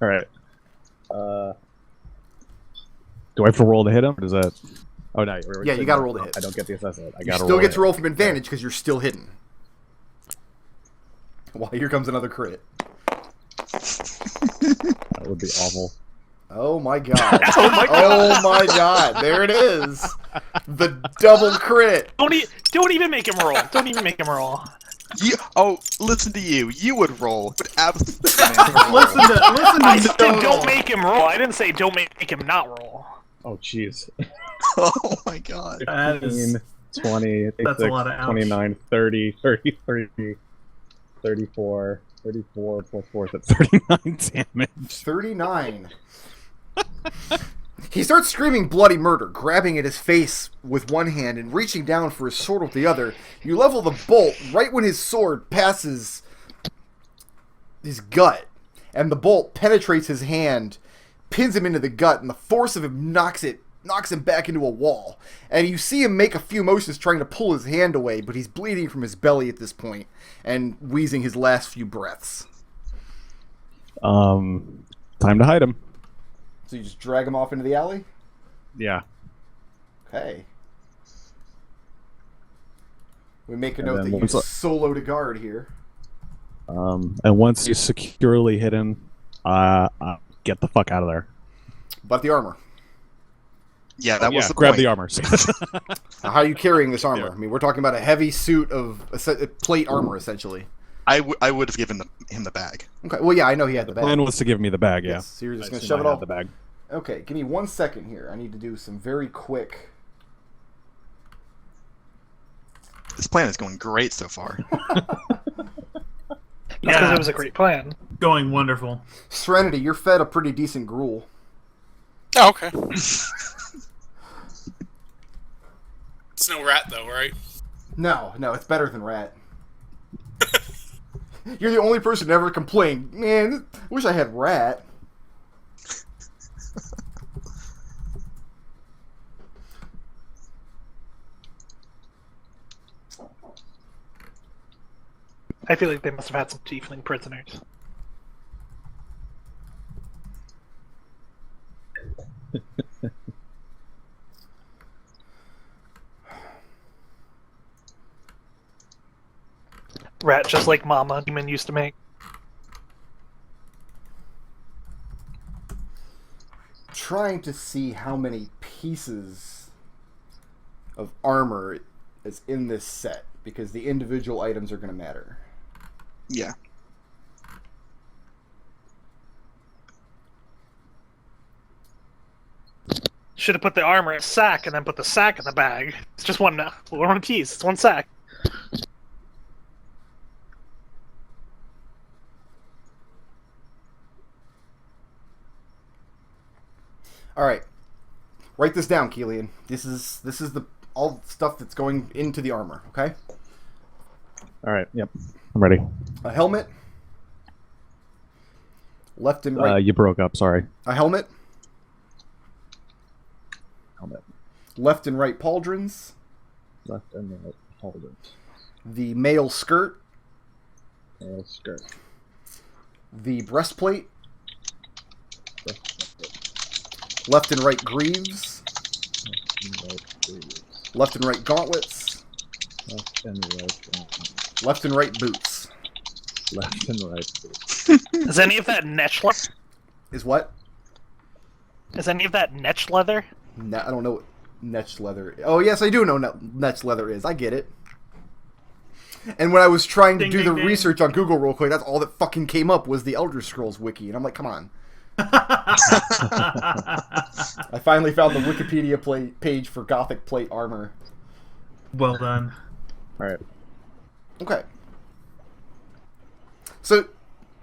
All right. Do I have to roll to hit him? Or does that? Oh no. Yeah, you gotta roll to hit. I don't get the assessment. I You gotta still get to roll hit. from advantage because you're still hidden. Well, here comes another crit. That would be awful. Oh my god. Oh my god. There it is. The double crit. Don't even make him roll. Don't even make him roll. Listen to you. You would roll. Would absolutely Listen to I said Nodal. don't make him roll. I didn't say don't make him not roll. Oh jeez. Oh my god. That is, 20, that's a lot of ouch. 29, 30, 33, 34, 34 plus 4, that's 39 damage. 39. He starts screaming bloody murder, grabbing at his face with one hand and reaching down for his sword with the other. You level the bolt right when his sword passes his gut, and the bolt penetrates his hand, pins him into the gut, and the force of him knocks him back into a wall. And you see him make a few motions trying to pull his hand away, but he's bleeding from his belly at this point and wheezing his last few breaths. Time to hide him. So you just drag him off into the alley? Yeah. Okay. We make a And note then that you once solo to guard here. And once he's securely hidden, get the fuck out of there. But the armor. Yeah, that was the grab point. the armor. Now, how are you carrying this armor? Yeah. I mean, we're talking about a heavy suit of plate armor, essentially. I would have given him the bag. Okay. Well, yeah, I know he had the The bag. plan was to give me the bag, yeah. Yes, so you're just I going to assume shove it I all. had the bag. Okay, give me 1 second here. I need to do some very quick. This plan is going great so far. That's because it was a great plan. Going wonderful. Serenity, you're fed a pretty decent gruel. Oh, okay. It's no rat, though, right? No, it's better than rat. You're the only person to ever complain. Man, I wish I had rat. I feel like they must have had some tiefling prisoners. Rat just like Mama Demon used to make. Trying to see how many pieces of armor is in this set, because the individual items are going to matter. Yeah. Should have put the armor in a sack and then put the sack in the bag. It's just one piece. It's one sack. All right, write this down, Kelian. This is the all stuff that's going into the armor. Okay. All right, yep. I'm ready. A helmet. Left and right. You broke up, sorry. A helmet. Helmet. Left and right pauldrons. Left and right. Hold it. The male skirt. Male skirt. The breastplate. Left and right greaves. Left and right greaves. Left and right gauntlets. Left and right gauntlets. Left and right boots. Left and right boots. Is any of that Nich leather? Is what? Is any of that Nich leather? I don't know what Nech leather. Oh yes, I do know Nech leather is. I get it. And when I was trying to Ding, do ding, the ding. research on Google real quick, that's all that fucking came up was the Elder Scrolls wiki, and I'm like, come on. I finally found the Wikipedia page for Gothic plate armor. Well done. All right. Okay. So,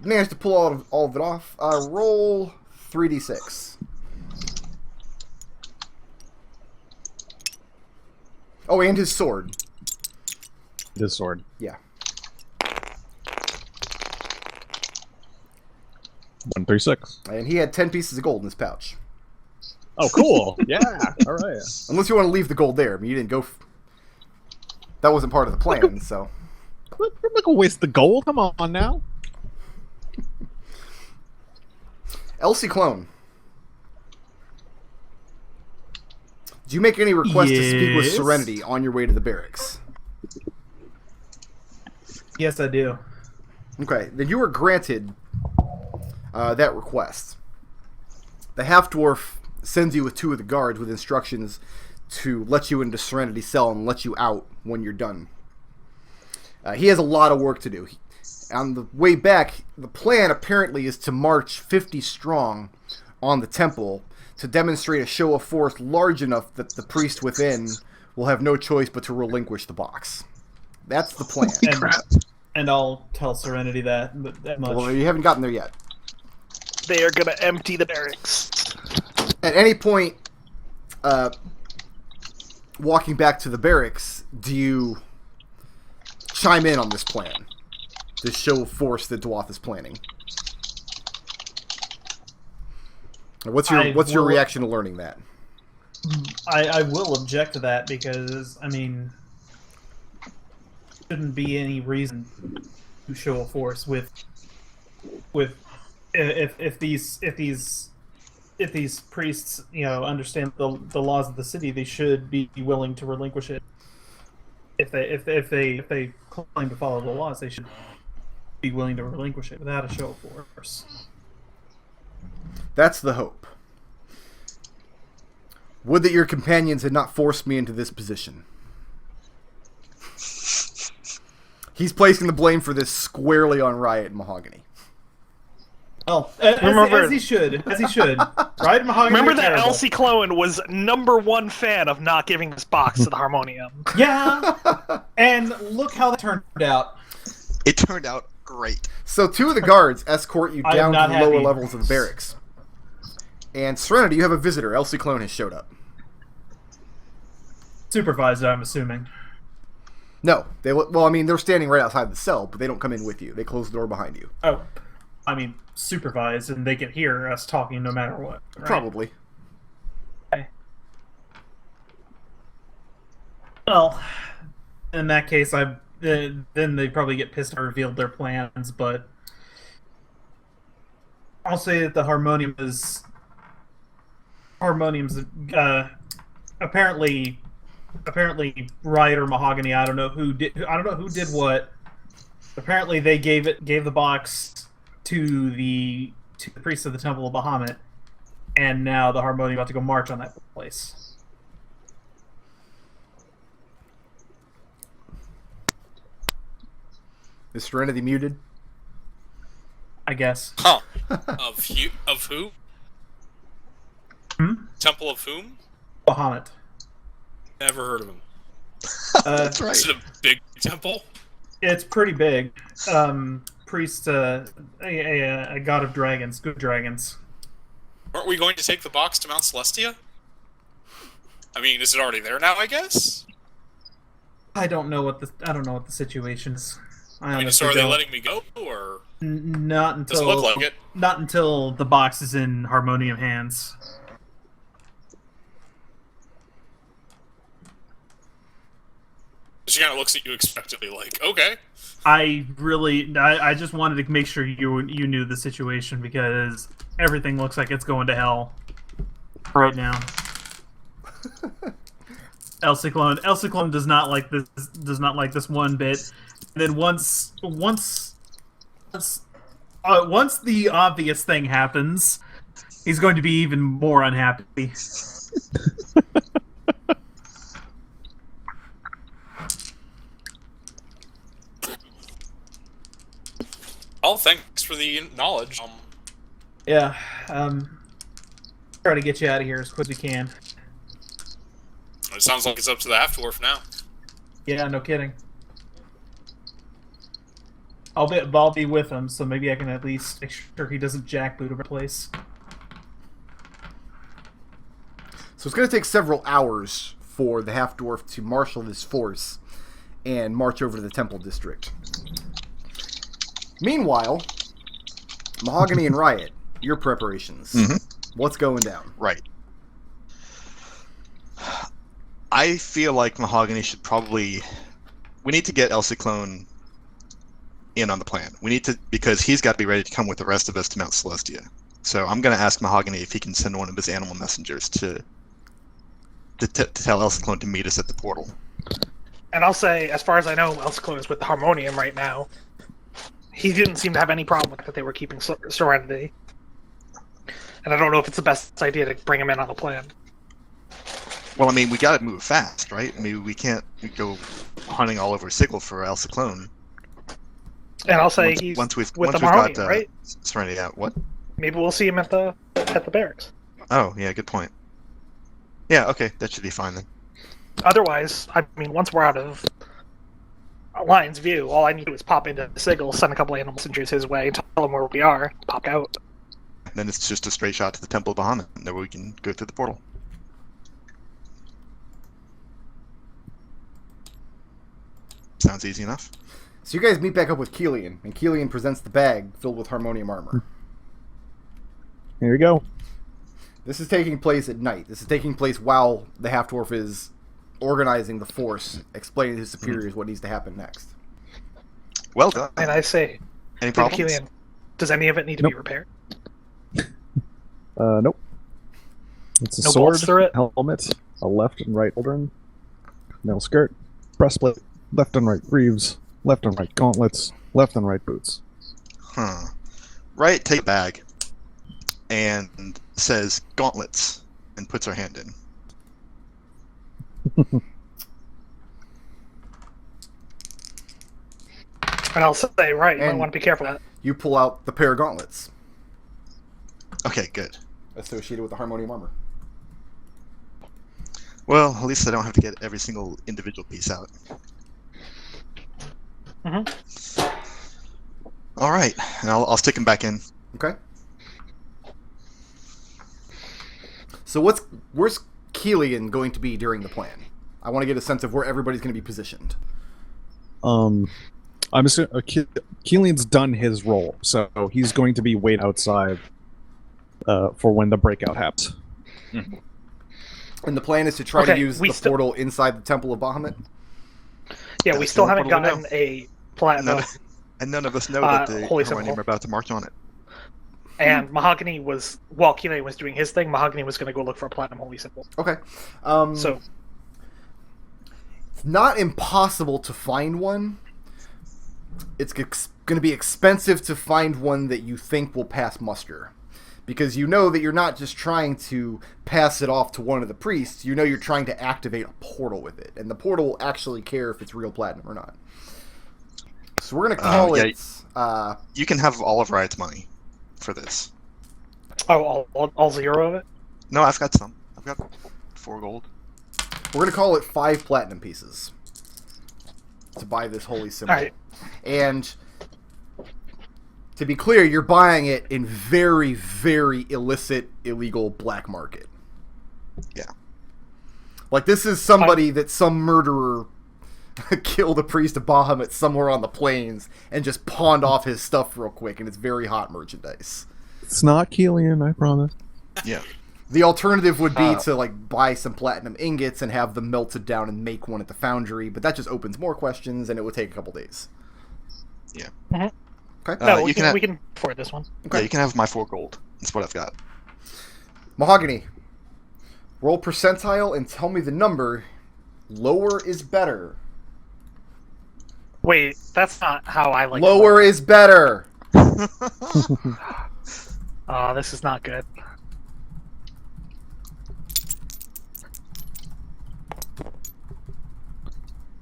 managed to pull all of it off. Roll 3d6. Oh, and his sword. This sword. Yeah. 136. And he had 10 pieces of gold in his pouch. Oh, cool. Yeah. All right. Unless you want to leave the gold there. I mean, you didn't go... That wasn't part of the plan, so... I'm not gonna waste the gold. Come on now. Elsie Clone. Did you make any request to speak with Yes. Serenity on your way to the barracks? Yes, I do. Okay, then you were granted that request. The half-dwarf sends you with 2 of the guards with instructions to let you into Serenity's cell and let you out when you're done. He has a lot of work to do. On the way back, the plan apparently is to march 50 strong on the temple to demonstrate a show of force large enough that the priest within will have no choice but to relinquish the box. That's the plan. And I'll tell Serenity that much. Well, you haven't gotten there yet. They are gonna empty the barracks. At any point, walking back to the barracks, do you chime in on this plan? This show of force that Dwath is planning. What's your reaction to learning that? I will object to that because, I mean, shouldn't be any reason to show a force with if these priests, you know, understand the laws of the city, they should be willing to relinquish it. If they claim to follow the laws, they should be willing to relinquish it without a show of force. That's the hope. Would that your companions had not forced me into this position. He's placing the blame for this squarely on Riot and Mahogany. Oh, as he should. Right, Mahogany. Remember are that terrible. Elsie Clone was #1 fan of not giving this box to the Harmonium. Yeah, and look how that turned out. It turned out great. So 2 of the guards escort you I am down to not the lower happy. levels of the barracks. And Serenity, you have a visitor. Elsie Clone has showed up. Supervised, I'm assuming. No, they're standing right outside the cell, but they don't come in with you. They close the door behind you. Oh, I mean, supervised, and they can hear us talking no matter what. Right? Probably. Okay. Well, in that case, then they probably get pissed and revealed their plans, but I'll say that the Harmonium's apparently Riot or Mahogany, I don't know who did what. Apparently they gave the box to the priest of the Temple of Bahamut, and now the Harmonium about to go march on that place. Is Serenity muted? I guess. Huh. Of who? Hmm? Temple of whom? Bahamut. Never heard of him. That's right. Is it a big temple? It's pretty big. Priest, a god of dragons, good dragons. Aren't we going to take the box to Mount Celestia? I mean, is it already there now, I guess? I don't know what the situation is. I mean, so honestly are they don't. letting me go, or Not until doesn't look like it? Not until the box is in Harmonium hands. She kind of looks at you expectantly, like, okay. I just wanted to make sure you knew the situation because everything looks like it's going to hell right now. Elsie Clone does not like this one bit. And then once the obvious thing happens, he's going to be even more unhappy. Well, thanks for the knowledge. Yeah, try to get you out of here as quick as we can. It sounds like it's up to the half-dwarf now. Yeah, no kidding. I'll be with him, so maybe I can at least make sure he doesn't jackboot over the place. So it's going to take several hours for the half-dwarf to marshal this force and march over to the Temple District. Meanwhile, Mahogany and Riot, your preparations. Mhm. What's going down? Right. I feel like Mahogany should probably... We need to get Elsie Clone in on the plan. We need to... Because he's got to be ready to come with the rest of us to Mount Celestia. So I'm going to ask Mahogany if he can send one of his animal messengers to tell Ciclon to meet us at the portal. And I'll say, as far as I know, Ciclon is with the Harmonium right now. He didn't seem to have any problem with that they were keeping Serenity. And I don't know if it's the best idea to bring him in on the plan. Well, I mean, we got to move fast, right? I mean, we can't go hunting all over Ciclon for Ciclon. And I'll say he's once we've with the got Mahogany, right? Serenity out. What? Maybe we'll see him at the barracks. Oh, yeah, good point. Yeah, okay, that should be fine then. Otherwise, I mean, once we're out of Lion's view, all I need to do is pop into Sigil, send a couple of animal messengers his way, tell him where we are, pop out. Then it's just a straight shot to the Temple of Bahamut, and then we can go through the portal. Sounds easy enough. So you guys meet back up with Kelian, and Kelian presents the bag filled with Harmonium armor. Here we go. This is taking place at night. This is taking place while the half-dwarf is organizing the force, explaining to his superiors what needs to happen next. Well done. And I say, Any problems? Kelian, does any of it need to be repaired? Nope. It's a No sword, bolts through it? helmet, a left and right pauldron, mail skirt, breastplate, left and right greaves, left and right gauntlets, left and right boots. Huh. Right, take a bag and says gauntlets and puts her hand in. And I'll say, right, you might And- want to be careful of that. You pull out the pair of gauntlets Okay, good. associated with the Harmonium armor. Well, at least I don't have to get every single individual piece out. Mm-hmm. All right, and I'll stick them back in. Okay. So where's Kelian going to be during the plan? I want to get a sense of where everybody's going to be positioned. I'm assuming Kelian's done his role, so he's going to be wait outside for when the breakout happens. And the plan is to try to Okay, use we the still- portal inside the Temple of Bahamut? Yeah, we That's still the haven't portal gotten window. a platinum. And none of us know that the Holy Harmonium symbol. are about to march on it. And Mahogany was, while Kelian was doing his thing, Mahogany was going to go look for a platinum holy symbol. Okay. So, It's not impossible to find one. It's going to be expensive to find one that you think will pass muster. Because you know that you're not just trying to pass it off to one of the priests, you know you're trying to activate a portal with it. And the portal will actually care if it's real platinum or not. So we're going to call yeah. it... You can have all of Riot's money for this. all zero of it? No, I've got some. I've got 4 gold. we're going to call it 5 platinum pieces to buy this holy symbol. Alright. And to be clear, you're buying it in very, very illicit, illegal black market. Yeah. Like, this is somebody that some murderer killed a priest of Bahamut somewhere on the plains and just pawned off his stuff real quick, and it's very hot merchandise. It's not Kelian, I promise. Yeah. The alternative would be to, like, buy some platinum ingots and have them melted down and make one at the foundry, but that just opens more questions, and it would take a couple days. Yeah. Mhm. Okay. No, you we can afford this one. Yeah, you can have my 4 gold. That's what I've got. Mahogany, roll percentile and tell me the number. Lower is better. Wait, that's not how I like Lower is better. Oh, this is not good.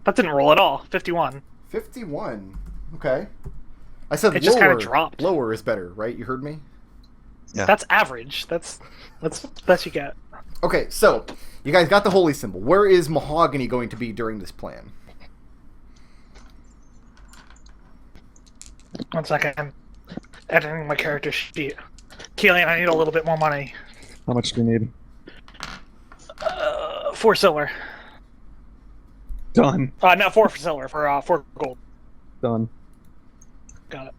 That didn't roll at all. 51. 51. Okay. I said It lower. just kinda dropped. Lower is better, right? You heard me? Yeah. That's average. That's best you get. Okay, so you guys got the holy symbol. Where is Mahogany going to be during this plan? 1 second. I'm editing my character sheet. Kelian, I need a little bit more money. How much do you need? 4 silver. Done. Not 4 for silver, for 4 gold. Done. Got it.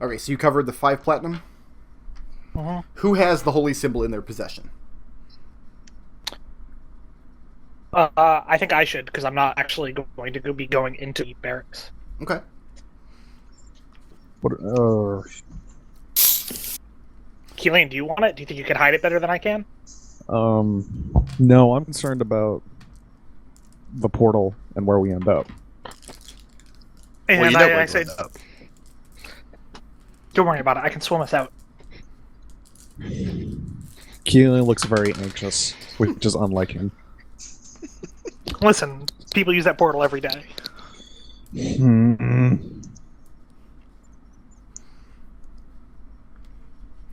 Okay, so you covered the 5 platinum. Mhm. Who has the holy symbol in their possession? I think I should, because I'm not actually going to be going into the barracks. Okay. What? Kelian, do you want it? Do you think you can hide it better than I can? No, I'm concerned about the portal and where we end up. And Well, you know I where said, to end up. don't worry about it. I can swim us out. Kelian looks very anxious, which is unlike him. Listen, people use that portal every day.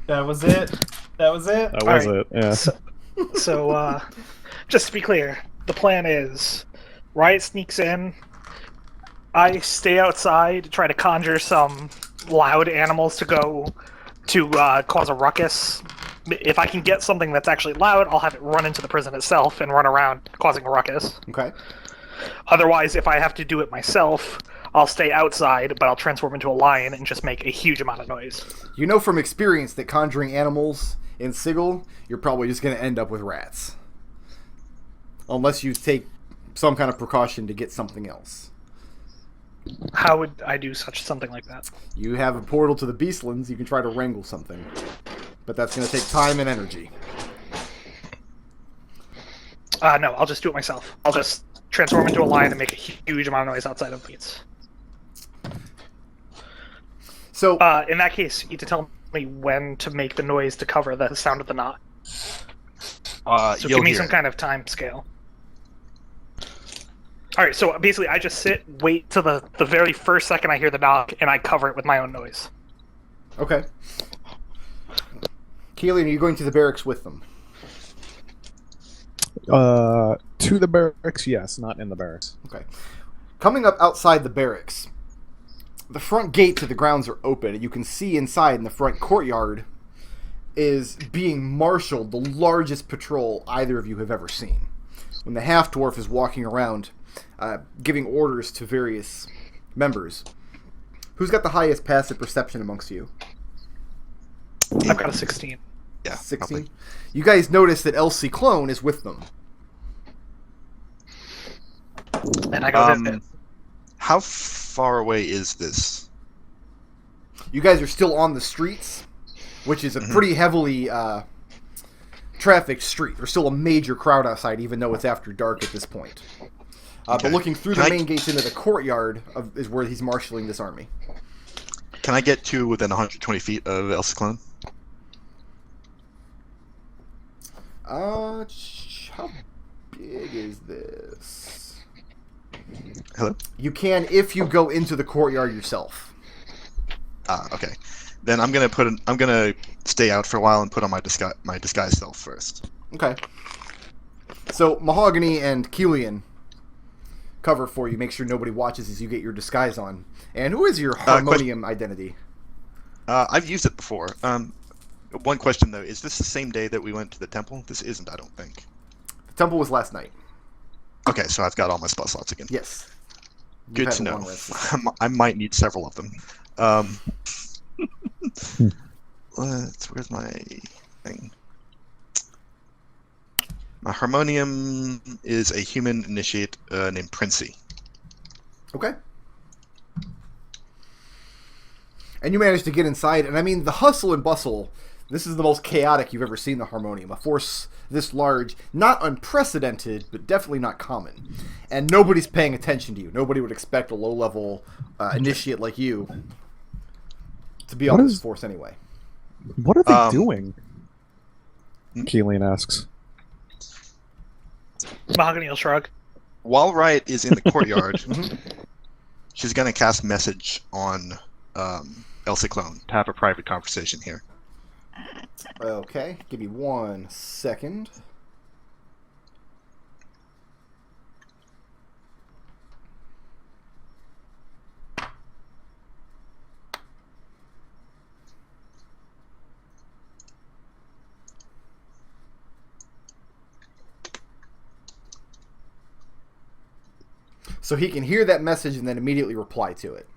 That was it. That was it. That was Alright. it. Yeah. So, just to be clear, the plan is Riot sneaks in, I stay outside, try to conjure some loud animals to go to cause a ruckus. If I can get something that's actually loud, I'll have it run into the prison itself and run around causing a ruckus. Okay. Otherwise, if I have to do it myself, I'll stay outside, but I'll transform into a lion and just make a huge amount of noise. You know from experience that conjuring animals in Sigil, you're probably just going to end up with rats. Unless you take some kind of precaution to get something else. How would I do something like that? You have a portal to the Beastlands, you can try to wrangle something. But that's going to take time and energy. No, I'll just do it myself. I'll just transform into a lion and make a huge amount of noise outside of the gates. So, In that case, you need to tell me when to make the noise to cover the sound of the knock. So You'll give me hear some it. kind of time scale. Alright, so basically I just sit, wait till the very first second I hear the knock, and I cover it with my own noise. okay. Kelian, are you going to the barracks with them? To the barracks, yes, not in the barracks. Okay. Coming up outside the barracks, the front gate to the grounds are open, and you can see inside in the front courtyard is being marshaled the largest patrol either of you have ever seen. When the half-dwarf is walking around, giving orders to various members. Who's got the highest passive perception amongst you? I've got a 16. Yeah, 16? probably. You guys notice that Ciclon is with them. And I go visit. How far away is this? You guys are still on the streets, which is a pretty heavily trafficked street. There's still a major crowd outside, even though it's after dark at this point. Okay. But looking through Can the I- main gates into the courtyard is where he's marshaling this army. Can I get to within 120 feet of El Ciclon? How big is this? Hello? You can if you go into the courtyard yourself. Okay. Then I'm gonna stay out for a while and put on my disguise self first. Okay. So Mahogany and Kelian cover for you. Make sure nobody watches as you get your disguise on. And who is your harmonium identity? I've used it before. One question though: is this the same day that we went to the temple? This isn't, I don't think. The temple was last night. Okay, so I've got all my spell slots again. Yes. You've Good had to a know. long rest. I might need several of them. Where's my thing? My harmonium is a human initiate named Princey. Okay. And you managed to get inside, and I mean, the hustle and bustle, this is the most chaotic you've ever seen the Harmonium. A force this large, not unprecedented, but definitely not common. And nobody's paying attention to you. Nobody would expect a low-level initiate like you to be on What this is- force anyway. What are they doing? Kelian asks. Mahogany will shrug. While Riot is in the courtyard, she's going to cast message on El Ciclon to have a private conversation here. Okay, give me 1 second. So he can hear that message and then immediately reply to it.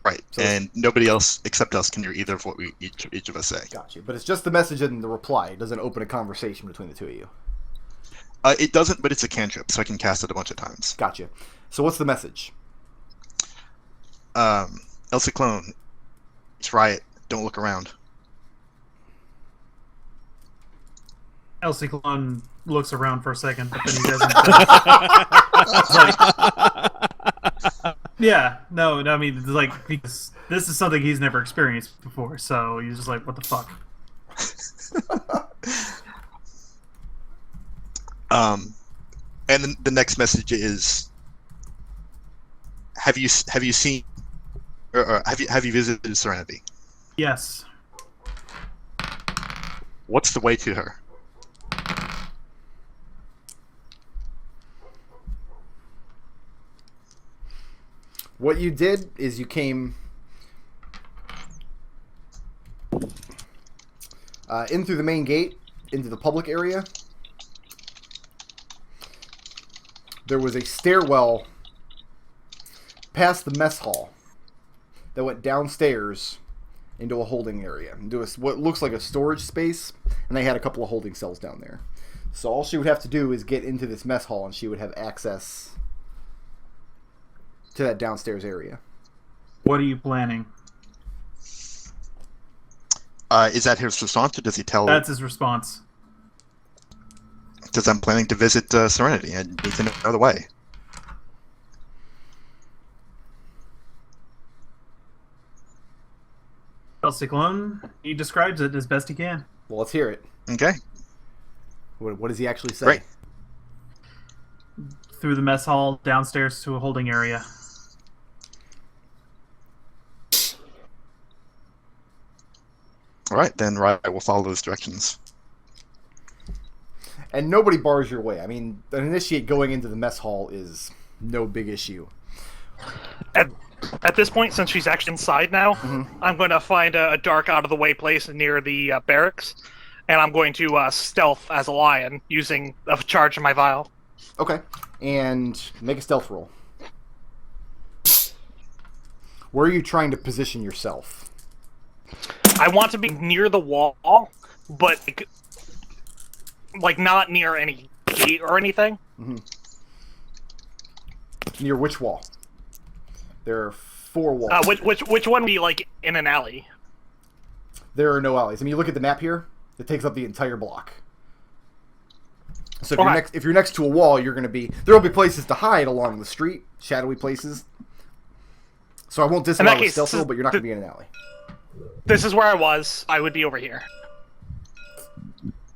Right, So- and nobody else except us can hear either of what we each of us say. Gotcha. But it's just the message and the reply. It doesn't open a conversation between the two of you. It doesn't, but it's a cantrip, so I can cast it a bunch of times. Gotcha. So what's the message? Ciclon, it's Riot. Don't look around. Ciclon looks around for a second, but then he doesn't. Yeah, no, I mean, it's like, because this is something he's never experienced before, so he's just like, what the fuck? And then the next message is: Have you seen, or have you visited Serenity? Yes. What's the way to her? What you did is you came in through the main gate into the public area. There was a stairwell past the mess hall that went downstairs into a holding area, into what looks like a storage space, and they had a couple of holding cells down there. So all she would have to do is get into this mess hall, and she would have access to that downstairs area. What are you planning? Is that his response, or does he tell? That's his response. Because I'm planning to visit Serenity. I need to know the way. Ciclon, he describes it as best he can. Well, let's hear it. Okay. What does he actually say? Great. Through the mess hall, downstairs to a holding area. All right, then I will follow those directions. And nobody bars your way. I mean, an initiate going into the mess hall is no big issue. At this point, since she's actually inside now, I'm going to find a dark, out-of-the-way place near the barracks, and I'm going to stealth as a lion using a charge of my vial. Okay. And make a stealth roll. Where are you trying to position yourself? I want to be near the wall, but like not near any gate or anything. Near which wall? There are 4 walls. Which one would be like in an alley? There are no alleys. I mean, you look at the map here. It takes up the entire block. So if you're next to a wall, you're going to be... There will be places to hide along the street, shadowy places. So I won't disallow a stealth roll, but you're not going to be in an alley. This is where I was. I would be over here.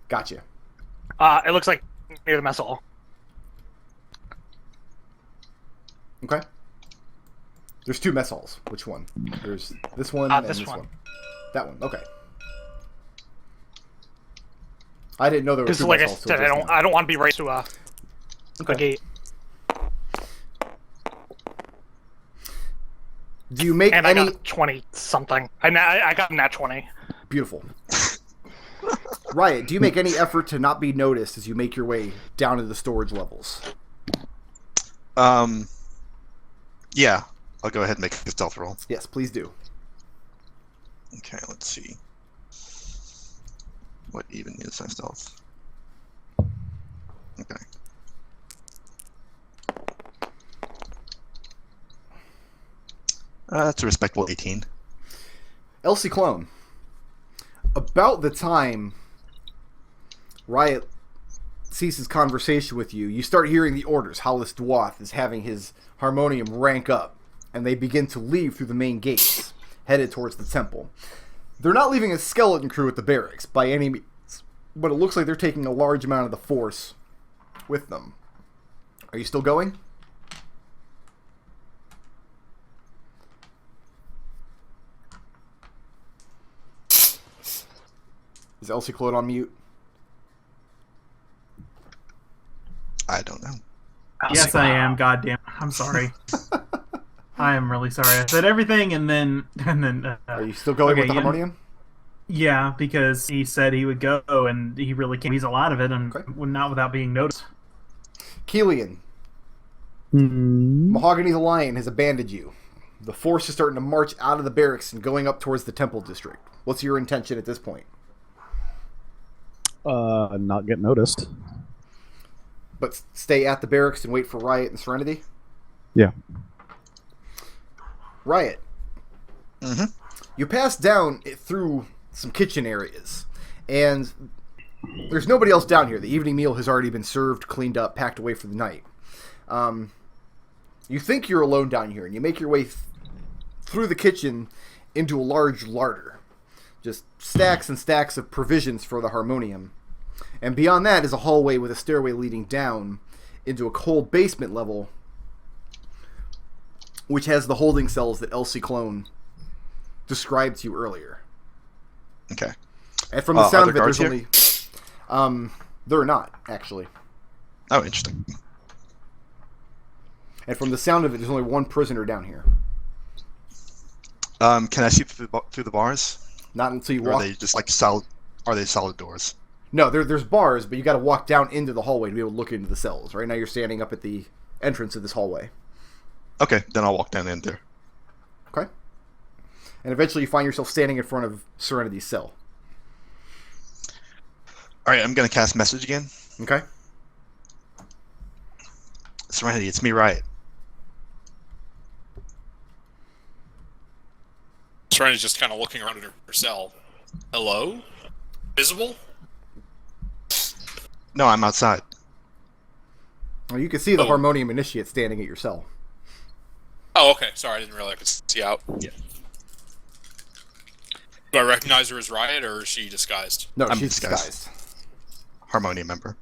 Gotcha. It looks like near the mess hall. Okay. There's 2 mess halls. Which one? There's this one and this one. That one. Okay. I didn't know there were 2 like mess I halls. said, I don't want to be right to a gate. Do you make and any... I got 20 something. I got a nat 20. Beautiful. Riot, do you make any effort to not be noticed as you make your way down to the storage levels? Yeah. I'll go ahead and make a stealth roll. Yes, please do. Okay, let's see. What even is my stealth? Okay. That's a respectable 18. Ciclon, about the time Riot ceases conversation with you, you start hearing the orders. Hollis Dwath is having his harmonium rank up, and they begin to leave through the main gates, headed towards the temple. They're not leaving a skeleton crew at the barracks by any means, but it looks like they're taking a large amount of the force with them. Are you still going? Is Ciclon on mute? I don't know. Yes, I am. Goddamn, I'm sorry. I am really sorry. I said everything, and then. Are you still going with the harmonium? Yeah, because he said he would go, and he really can't. He's a lot of it, and not without being noticed. Kelian, Mahogany the Lion has abandoned you. The force is starting to march out of the barracks and going up towards the temple district. What's your intention at this point? Not get noticed. But stay at the barracks and wait for Riot and Serenity? Yeah. Riot. Mm-hmm. You pass down through some kitchen areas, and there's nobody else down here. The evening meal has already been served, cleaned up, packed away for the night. You think you're alone down here, and you make your way through the kitchen into a large larder. Just stacks and stacks of provisions for the harmonium. And beyond that is a hallway with a stairway leading down into a cold basement level, which has the holding cells that Ciclon described to you earlier. Okay. And from the sound of it, guards there's here? only... there are not, actually. Oh, interesting. And from the sound of it, there's only one prisoner down here. Can I see through the bars? Not until you Or walk... are they just like solid? Are they solid doors? No, there's bars, but you got to walk down into the hallway to be able to look into the cells. Right now you're standing up at the entrance of this hallway. Okay, then I'll walk down in there. Okay? And eventually you find yourself standing in front of Serenity's cell. Alright, I'm gonna cast message again. Okay? Serenity, it's me, Riot. Serenity's just kind of looking around at her cell. Hello? Visible? No, I'm outside. Well, you can see the Oh. Harmonium Initiate standing at your cell. Oh, okay. Sorry, I didn't realize I could see out. Yeah. Do I recognize her as Riot, or is she disguised? No, I'm she's disguised. disguised. Harmonium member.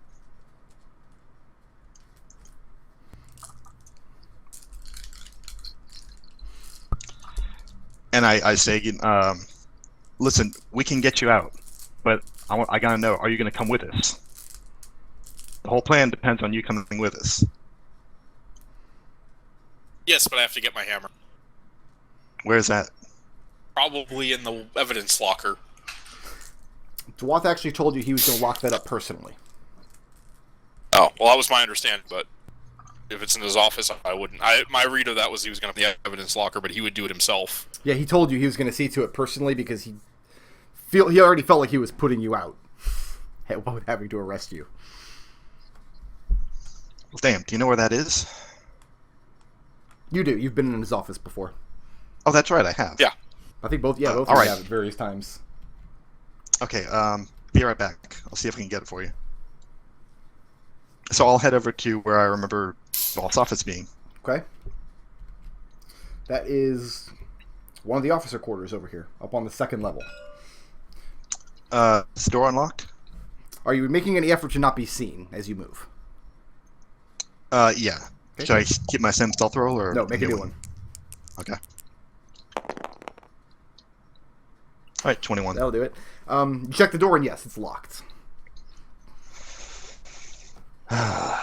And I say, listen, we can get you out, but I gotta know, are you gonna come with us? The whole plan depends on you coming with us. Yes, but I have to get my hammer. Where's that? Probably in the evidence locker. Dwath actually told you he was going to lock that up personally. Oh, well, that was my understanding, but if it's in his office, I wouldn't. My read of that was he was going to the evidence locker, but he would do it himself. Yeah, he told you he was going to see to it personally because he already felt like he was putting you out. Having to arrest you. Well, damn, do you know where that is? You do. You've been in his office before. Oh, that's right, I have. Yeah. I think both of you all have right. at various times. Okay, be right back. I'll see if I can get it for you. So I'll head over to where I remember Vault's office being. Okay? That is one of the officer quarters over here, up on the second level. Is the door unlocked? Are you making any effort to not be seen as you move? Yeah. Okay. Should I keep my same stealth roll or No, make a new one. Okay. Alright, 21. That'll do it. You check the door, and yes, it's locked. I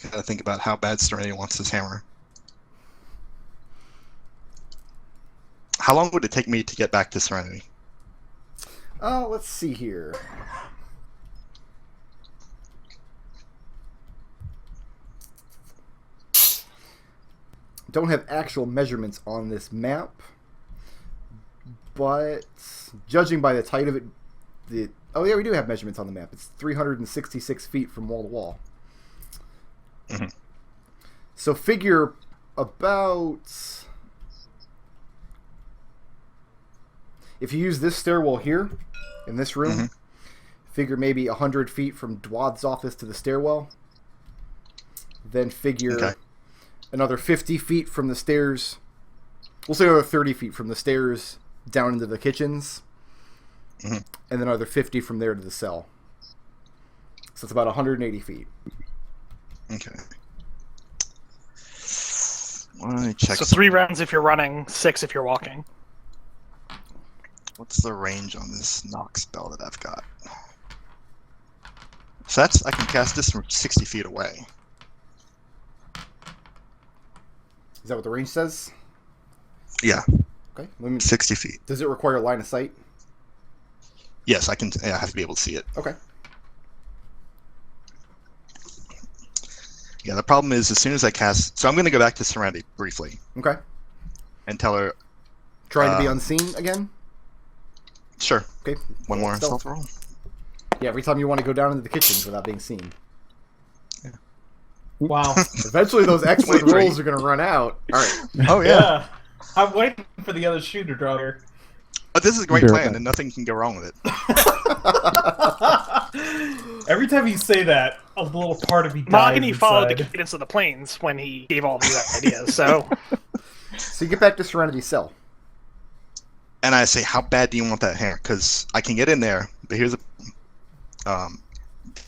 gotta think about how bad Serenity wants this hammer. How long would it take me to get back to Serenity? Let's see here. Don't have actual measurements on this map, but judging by the height of it, oh yeah, we do have measurements on the map. It's 366 feet from wall to wall. Mm-hmm. So figure about, if you use this stairwell here in this room, Mm-hmm. figure maybe 100 feet from Dwad's office to the stairwell. Then figure Okay. another 50 feet from the stairs. We'll say another 30 feet from the stairs down into the kitchens. Mm-hmm. And then another 50 from there to the cell. So it's about 180 feet. Okay. Let me check. So 3 rounds if you're running, 6 if you're walking. What's the range on this knock spell that I've got? So that's, I can cast this from 60 feet away. Is that what the range says? Yeah, Okay. 60 feet. Does it require line of sight? Yes, I can. I have to be able to see it. Okay. Yeah, the problem is as soon as I cast... So I'm going to go back to Serenity briefly. Okay. and tell her. Trying to be unseen again? Sure. Okay. One more Stealth. stealth roll. Yeah, every time you want to go down into the kitchens without being seen. Wow. Eventually those expert 23. rolls are going to run out. Alright. Oh yeah. I'm waiting for the other shoe to draw here. But this is a great Very plan, bad. and nothing can go wrong with it. Every time you say that, a little part of me dies Mahogany followed the inside. cadence of the plains when he gave all these ideas, so... So you get back to Serenity's cell. And I say, how bad do you want that hammer? Because I can get in there, but here's a...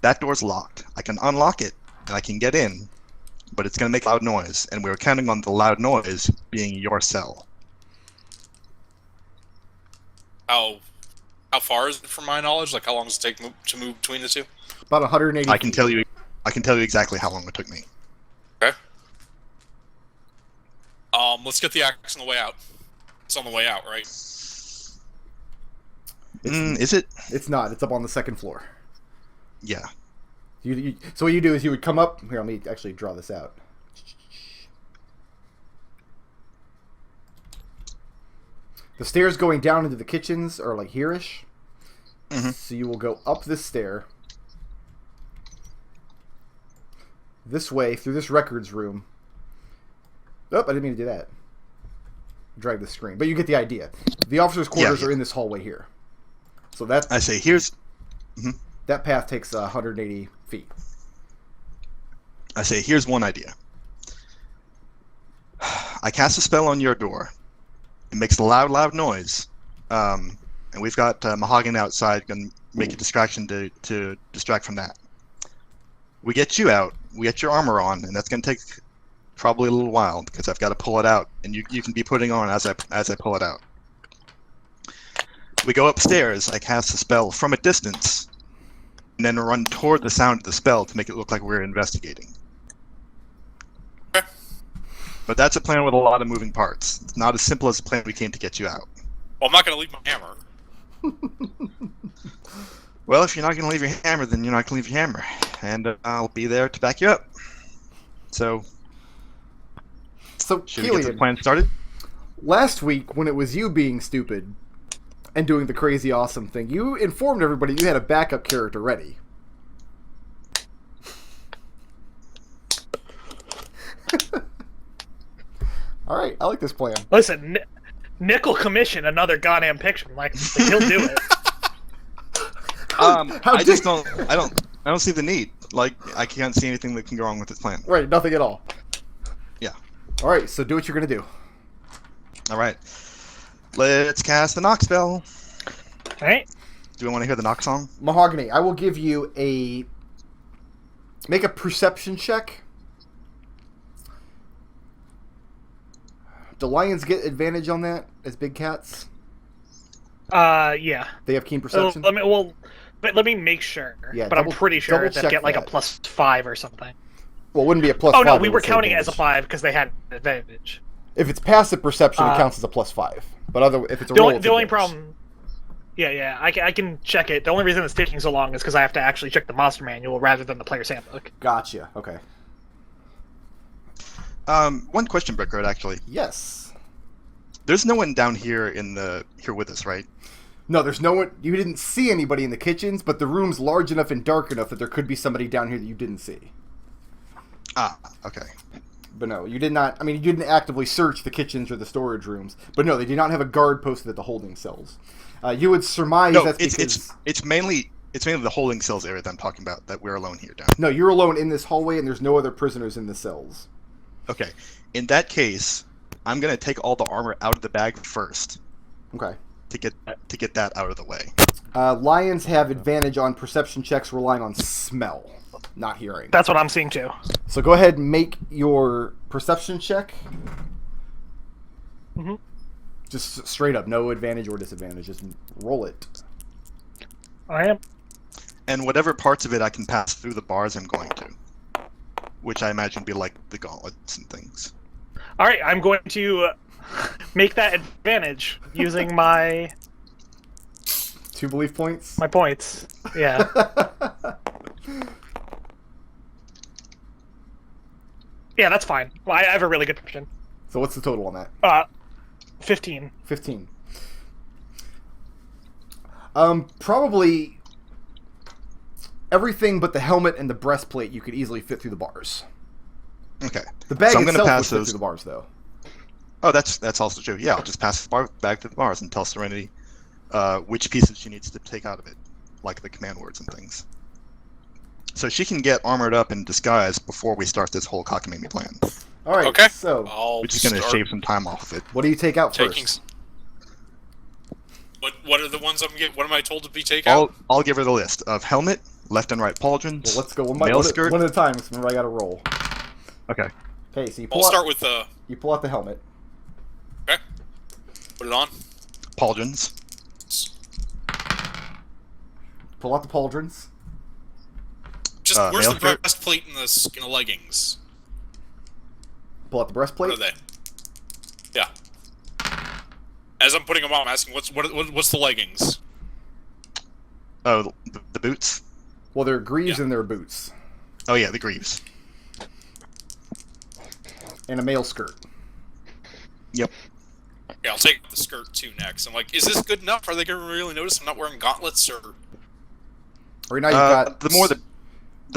that door's locked. I can unlock it, and I can get in, but it's going to make loud noise, and we were counting on the loud noise being your cell. How far is it from my knowledge? Like, how long does it take to move between the two? About 180 I can feet. tell you exactly how long it took me. Okay. Let's get the axe on the way out. It's on the way out, right? Is it? It's not. It's up on the second floor. Yeah. So what you do is you would come up... Here, let me actually draw this out. The stairs going down into the kitchens are like here-ish. Mhm. So you will go up this stair. This way, through this records room. Oh, I didn't mean to do that. Drag the screen. But you get the idea. The officers' quarters Yeah. are in this hallway here. So that I say, here's path takes 180 feet. one idea. I cast a spell on your door. It makes a loud, loud noise. And we've got Mahogany outside, going to make a distraction to distract from that. We get you out, we get your armor on, and that's going to take probably a little while, because I've got to pull it out, and you can be putting on as I pull it out. We go upstairs, I cast a spell from a distance, and then run toward the sound of the spell to make it look like we're investigating. But that's a plan with a lot of moving parts. It's not as simple as the plan we came to get you out. Well, I'm not going to leave my hammer. Well, if you're not going to leave your hammer, then you're not going to leave your hammer. And I'll be there to back you up. So, So, should we get the Kelian, plan started? last week when it was you being stupid and doing the crazy awesome thing, you informed everybody you had a backup character ready. Alright, I like this plan. Listen, Nich will commission another goddamn picture. Like, he'll do it. How I just dare- I don't see the need. Like, I can't see anything that can go wrong with this plan. Right, nothing at all. Yeah. Alright, so do what you're gonna do. All right. Let's cast the knock spell. Alright? Do we want to hear the knock song? Mahogany, I will give you a... Make a perception check. Do lions get advantage on that as big cats? Yeah. They have keen So, perception? let me make sure. Yeah, but double- I'm pretty sure double they check get like that. a +5 or something. Well, it wouldn't be a plus Oh 5. no, it we would were say counting it as a advantage. 5 because they had advantage. If it's passive perception, it counts as a plus 5. But if it's a roll, it's The only advantage. problem... Yeah, I can check it. The only reason it's taking so long is because I have to actually check the monster manual rather than the player's handbook. Gotcha. Okay. One question, Brickroad, actually. Yes. There's no one down here here with us, right? No, there's no one. You didn't see anybody in the kitchens, but the room's large enough and dark enough that there could be somebody down here that you didn't see. Ah, okay. But no, you did not. I mean, you didn't actively search the kitchens or the storage rooms. But no, they did not have a guard posted at the holding cells. You would surmise No, that's it's because... it's mainly the holding cells area that I'm talking about. That we're alone here down. No, you're alone in this hallway, and there's no other prisoners in the cells. Okay. In that case, I'm gonna take all the armor out of the bag first Okay. to get that out of the way. Lions have advantage on perception checks relying on smell, not hearing. That's what I'm seeing too. So go ahead and make your perception check. Mhm. Just straight up, no advantage or disadvantage. Just roll it. I am. And whatever parts of it I can pass through the bars, I'm going to. Which I imagine be like the gauntlets and things. Alright, I'm going to make that advantage using my 2 belief points. points. Yeah. Yeah, that's fine. Well, I have a really good option. So what's the total on that? 15. 15. Probably everything but the helmet and the breastplate you could easily fit through the bars. Okay. The bag So I'm gonna itself would pass fit those. through the bars, though. Oh, that's also true. Yeah, I'll just pass the bag to the bars and tell Serenity which pieces she needs to take out of it, like the command words and things. So she can get armored up and disguised before we start this whole cockamamie plan. All right. Okay. So, I'll We're just going to start shave some time off of it. what do you take out taking. first? What are the ones I'm getting? What am I told to be take out? I'll give her the list of helmet, left and right pauldrons. Well, let's go one Male one skirt. at a time. 'Cause remember, I got to roll. Okay. Okay, so I'll start with the. you pull out the helmet. Okay. Put it on. Pauldrons. Pull out the pauldrons. Just where's male the skirt? breastplate and the leggings? Pull out the breastplate. What are they? Yeah. As I'm putting them on, I'm asking what's the leggings? Oh, the boots. Well, they're greaves Yeah. and they're boots. Oh yeah, the greaves. And a male skirt. Yep. Yeah, I'll take the skirt too next. I'm like, is this good enough? Are they gonna really notice I'm not wearing gauntlets or? Right now you've got the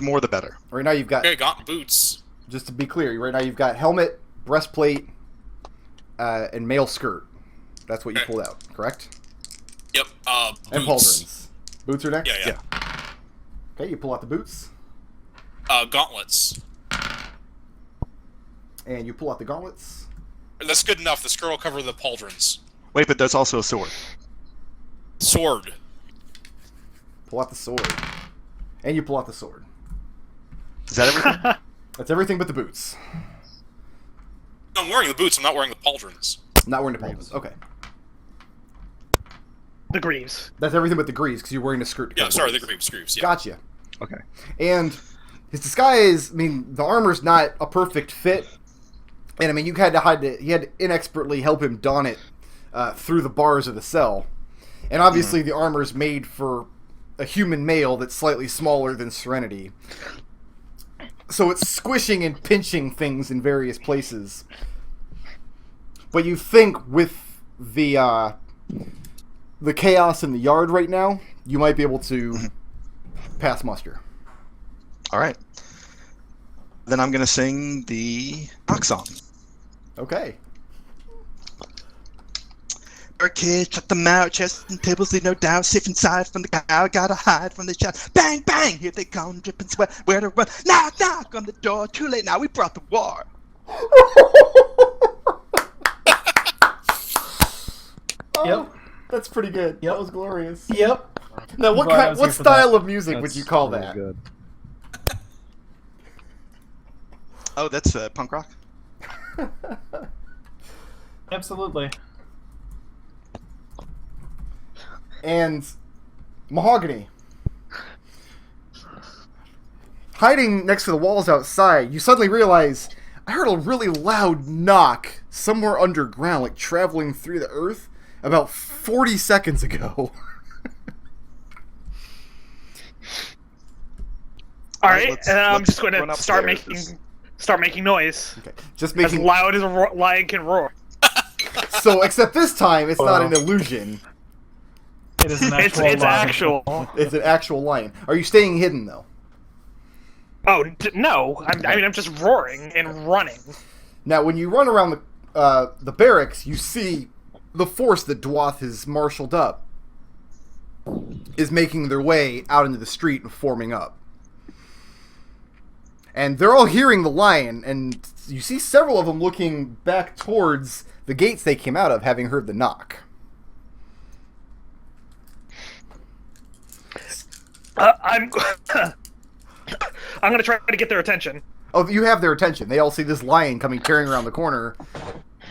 more the better. Right now you've got. Okay, gauntlet boots. Just to be clear, right now you've got helmet, breastplate, and male skirt. That's what you Okay. pulled out, correct? Yep. And Boots. pauldrons. Boots are next. Yeah. Okay, you pull out the boots, Gauntlets. and you pull out the gauntlets. That's good enough. The skirt will cover the pauldrons. Wait, but there's also a sword. Sword. Pull out the sword, and you pull out the sword. Is that everything? That's everything but the boots. No, I'm wearing the boots. I'm not wearing the pauldrons. Not wearing the pauldrons. Okay, The Greaves. that's everything but the greaves because you're wearing a skirt. to Yeah, cover sorry, the the greaves. Yeah. Gotcha. Okay. And his disguise, I mean, the armor's not a perfect fit. And I mean, you had to inexpertly help him don it through the bars of the cell. And obviously the armor's made for a human male that's slightly smaller than Serenity. So it's squishing and pinching things in various places. But you think with the chaos in the yard right now, you might be able to pass muster. All right. Then I'm gonna sing the rock song. Okay. Barricades, shut them out, chests and tables leave no doubt. Safe inside from the cow, gotta hide from the shout. Bang, bang, here they come, dripping sweat. Where to run? Knock, knock on the door. Too late now, we brought the war. Yep. That's pretty good. That was glorious. Yep. Now, I'm glad I was what here for style of music would That's you call really that? Good. Oh, that's punk rock. Absolutely. And Mahogany, hiding next to the walls outside, you suddenly realize I heard a really loud knock somewhere underground, like traveling through the earth, about 40 seconds ago. All right, Let's- and I'm let's just going run to start upstairs. making noise Okay, just as making loud as a lion can roar. so. Except this time, it's not an illusion; It is an It's actual lion. actual. it's an actual lion. Are you staying hidden though? Oh no! I'm just roaring and running. Now, when you run around the barracks, you see the force that Dwath has marshaled up is making their way out into the street and forming up. And they're all hearing the lion, and you see several of them looking back towards the gates they came out of, having heard the knock. I'm I'm gonna try to get their attention. Oh, you have their attention. They all see this lion coming tearing around the corner,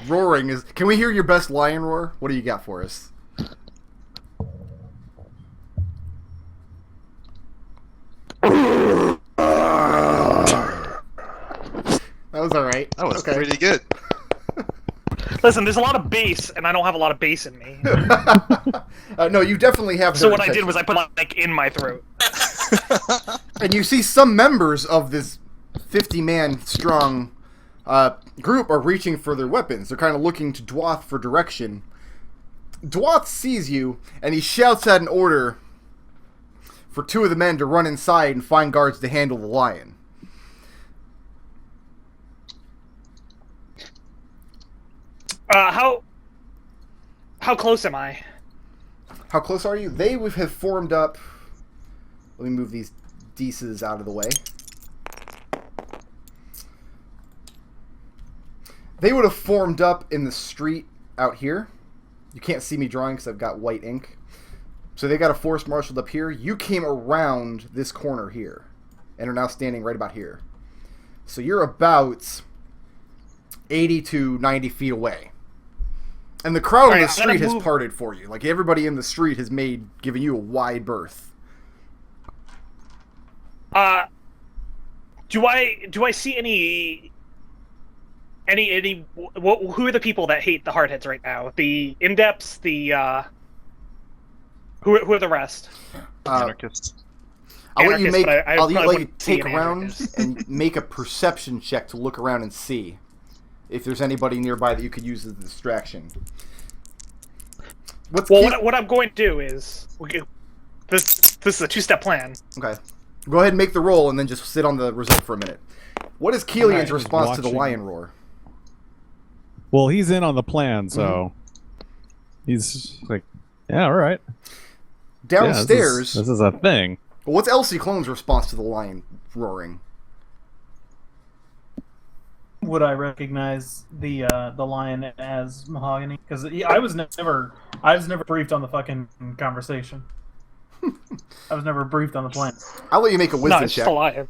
roaring. Can we hear your best lion roar? What do you got for us? That was all right. That was okay. pretty good. Listen, there's a lot of bass, and I don't have a lot of bass in me. No, you definitely have. So their what I did attention. was I put like in my throat. And you see some members of this 50-man strong Group are reaching for their weapons. They're kind of looking to Dwath for direction. Dwath sees you, and he shouts out an order for 2 of the men to run inside and find guards to handle the lion. How close am I? How close are you? They have formed up. Let me move these Deeses out of the way. They would have formed up in the street out here. You can't see me drawing because I've got white ink. So they got a force marshaled up here. You came around this corner here and are now standing right about here. So you're about 80 to 90 feet away. And the crowd on the street has parted for you. Like, everybody in the street has given you a wide berth. Do I see any who are the people that hate the hardheads right now? The Indepts, who are the rest? Anarchists. I'll let you take around and make a perception check to look around and see if there's anybody nearby that you could use as a distraction. What I'm going to do is this is a 2-step plan. Okay. Go ahead and make the roll and then just sit on the result for a minute. What is Kelian's response to the lion roar? Well, he's in on the plan, so he's like, yeah, all right. Downstairs... this is a thing. What's Ciclon's response to the lion roaring? Would I recognize the lion as Mahogany? Because I was never briefed on the fucking conversation. I was never briefed on the plan. I'll let you make a wisdom it's check. just a lion.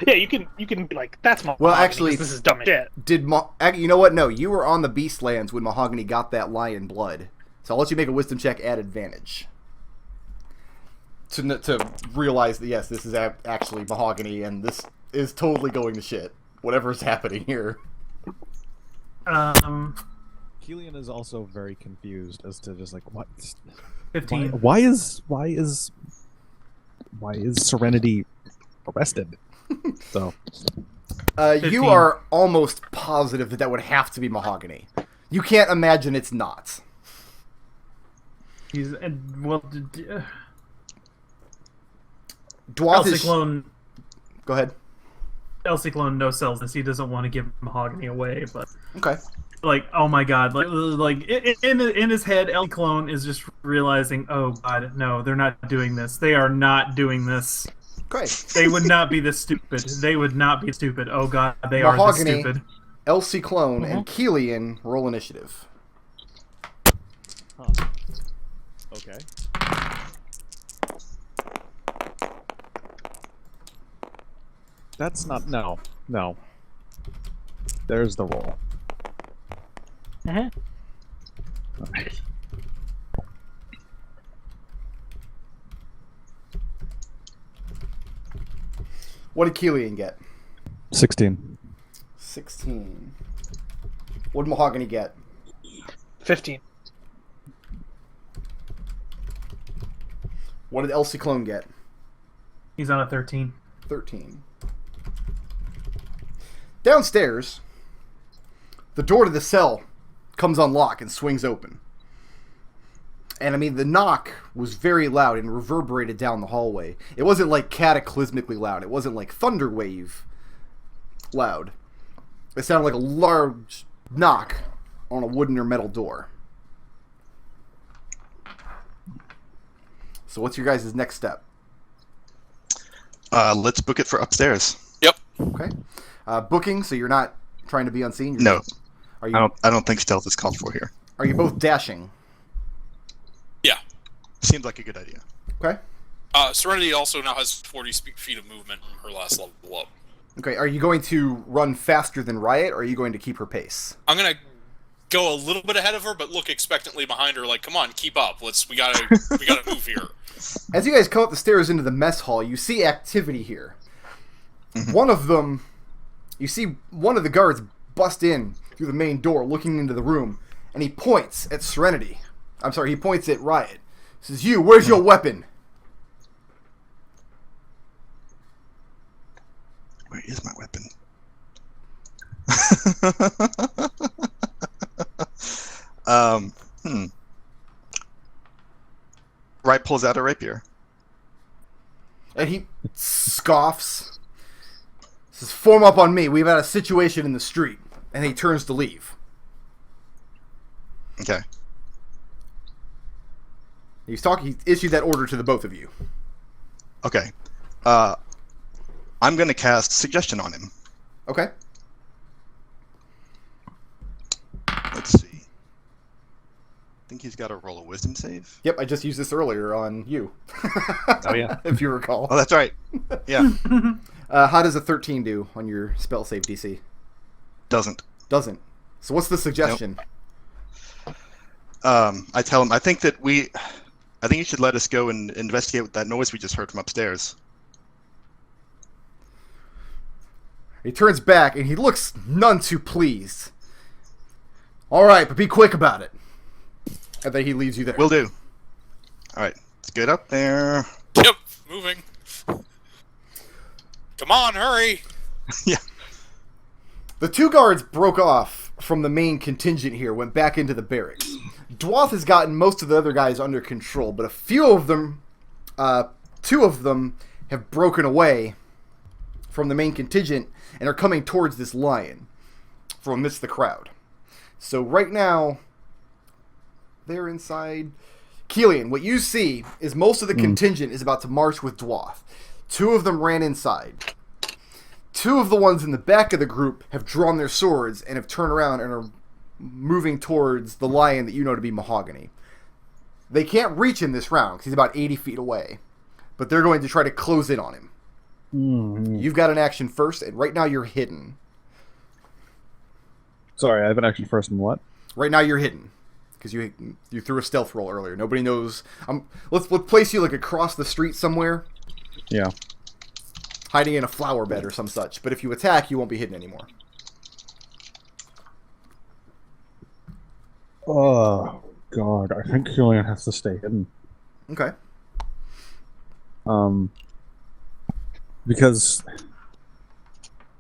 Yeah, you can be like, that's Mahogany. Well, actually, this is dumb as shit. You know what? No, you were on the Beastlands when Mahogany got that lion blood. So I'll let you make a wisdom check at advantage. To realize that, yes, this is actually Mahogany, and this is totally going to shit. Whatever's happening here. Kelian is also very confused as to just like, what? 15. Why is Serenity arrested? So, 15. You are almost positive that would have to be Mahogany. You can't imagine it's not. Dwath is... Ciclon. Go ahead. Ciclon no sells this. He doesn't want to give Mahogany away, but okay. Like, oh my god, like in his head, Ciclon is just realizing, oh god, no, they're not doing this. They are not doing this. Great. They would not be this stupid. They would not be stupid. Oh god, they are this stupid. Ciclon and Kelian roll initiative. Huh. Okay. That's not... No. There's the roll. Alright. What did Kelian get? 16. 16. What did Mahogany get? 15. What did Ciclon get? He's on a 13. 13. Downstairs, the door to the cell comes unlocked and swings open. And I mean, the knock was very loud and reverberated down the hallway. It wasn't like cataclysmically loud. It wasn't like thunderwave loud. It sounded like a large knock on a wooden or metal door. So what's your guys' next step? Let's book it for upstairs. Yep. Okay. Booking, so you're not trying to be unseen? No. Are you, I don't think stealth is called for here. Are you both dashing? Yeah. Seems like a good idea. Okay. Serenity also now has 40 feet of movement in her last level up. Okay, are you going to run faster than Riot, or are you going to keep her pace? I'm gonna go a little bit ahead of her, but look expectantly behind her, like, come on, keep up. We gotta move here. As you guys come up the stairs into the mess hall, you see activity here. Mm-hmm. You see one of the guards bust in through the main door, looking into the room, and he points at Serenity. I'm sorry, he points at Riot. He says, "You, where's your weapon?" Where is my weapon? um, hmm. Right pulls out a rapier. And he scoffs. Says, "Form up on me. We've had a situation in the street." And he turns to leave. Okay. He's talking. He issued that order to the both of you. Okay. I'm going to cast Suggestion on him. Okay. Let's see. I think he's got to roll a Wisdom save. Yep, I just used this earlier on you. Oh, yeah. If you recall. Oh, that's right. Yeah. How does a 13 do on your spell save DC? Doesn't. Doesn't. So what's the suggestion? I tell him, I think you should let us go and investigate what that noise we just heard from upstairs. He turns back and he looks none too pleased. All right, but be quick about it. And then he leaves you there. Will do. All right, let's get up there. Yep, moving. Come on, hurry! Yeah. The two guards broke off from the main contingent here, went back into the barracks. Dwath has gotten most of the other guys under control, but a few of them, two of them, have broken away from the main contingent and are coming towards this lion from amidst the crowd. So right now, they're inside. Kelian, what you see is most of the contingent is about to march with Dwath. Two of them ran inside. Two of the ones in the back of the group have drawn their swords and have turned around and are moving towards the lion that you know to be Mahogany. They can't reach him this round because he's about 80 feet away. But they're going to try to close in on him. Mm-hmm. You've got an action first, and right now you're hidden. Sorry, I have an action first and what? Right now you're hidden. Because you threw a stealth roll earlier. Nobody knows. Let's place you like across the street somewhere. Yeah. Hiding in a flower bed or some such. But if you attack, you won't be hidden anymore. Oh, God. I think Kelian has to stay hidden. Okay. Because,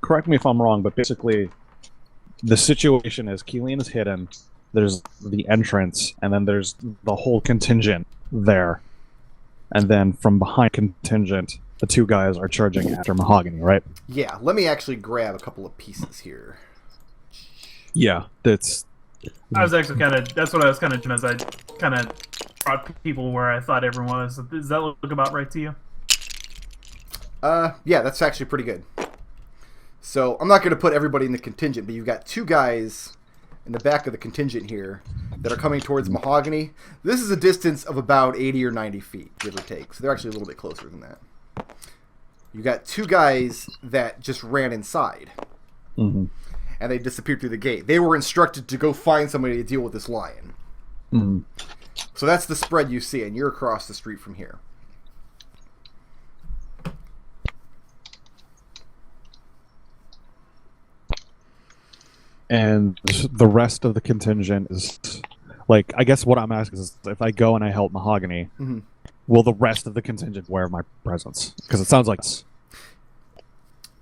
correct me if I'm wrong, but basically, the situation is Kelian is hidden, there's the entrance, and then there's the whole contingent there. And then from behind contingent, the two guys are charging after Mahogany, right? Yeah, let me actually grab a couple of pieces here. Yeah, that's... I was actually that's what I was kind of doing, as I kind of brought people where I thought everyone was. Does that look about right to you? Yeah, that's actually pretty good. So, I'm not going to put everybody in the contingent, but you've got two guys in the back of the contingent here that are coming towards Mahogany. This is a distance of about 80 or 90 feet, give or take. So they're actually a little bit closer than that. You got two guys that just ran inside. Mm-hmm. And they disappeared through the gate. They were instructed to go find somebody to deal with this lion. Mm-hmm. So that's the spread you see, and you're across the street from here. And the rest of the contingent is... Like, I guess what I'm asking is, if I go and I help Mahogany, will the rest of the contingent wear my presence? Because it sounds like...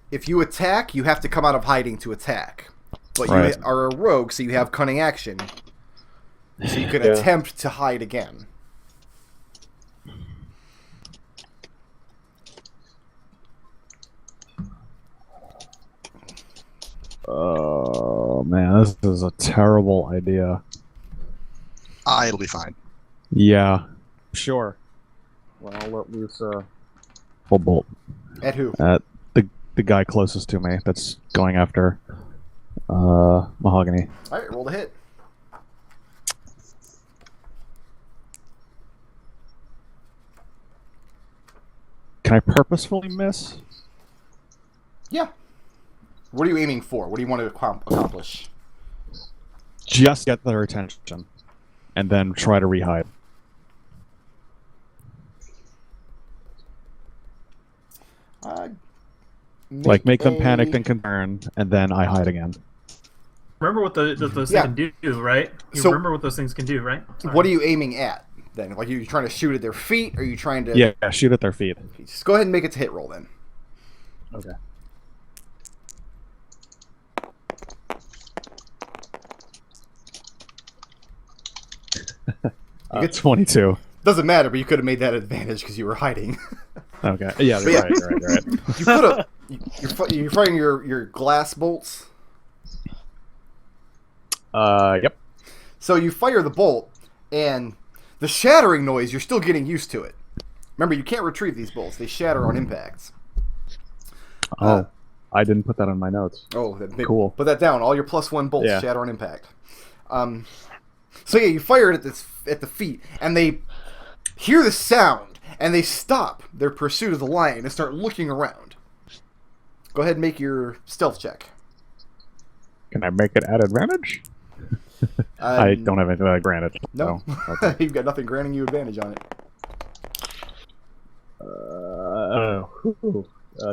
If you attack, you have to come out of hiding to attack. But Right. you are a rogue, so you have cunning action. So you can attempt to hide again. Oh, man, this is a terrible idea. It'll be fine. Yeah, sure. Well, I'll let loose full bolt At who? at the guy closest to me that's going after Mahogany. Alright, roll the hit. Can I purposefully miss? Yeah. What are you aiming for? What do you want to accomplish? Just get their attention, and then try to rehide. Like, make them panicked and concerned, and then I hide again. Remember what those things Yeah. can do, right? You So- remember what those things can do, right? Sorry. What are you aiming at, then? Like, are you trying to shoot at their feet? Or are you trying to... Yeah, shoot at their feet. Just go ahead and make it to hit roll, then. Okay. You get 22. Doesn't matter, but you could have made that advantage because you were hiding. Okay. Yeah, But yeah. you're right. You put a you're firing your glass bolts. Yep. So you fire the bolt, and the shattering noise, you're still getting used to it. Remember, you can't retrieve these bolts. They shatter on impacts. I didn't put that on my notes. Cool. Put that down. All your +1 bolts shatter on impact. So yeah, you fire it at the feet, and they hear the sound, and they stop their pursuit of the lion and start looking around. Go ahead and make your stealth check. Can I make it at advantage? I don't have any advantage. No. So, You've got nothing granting you advantage on it.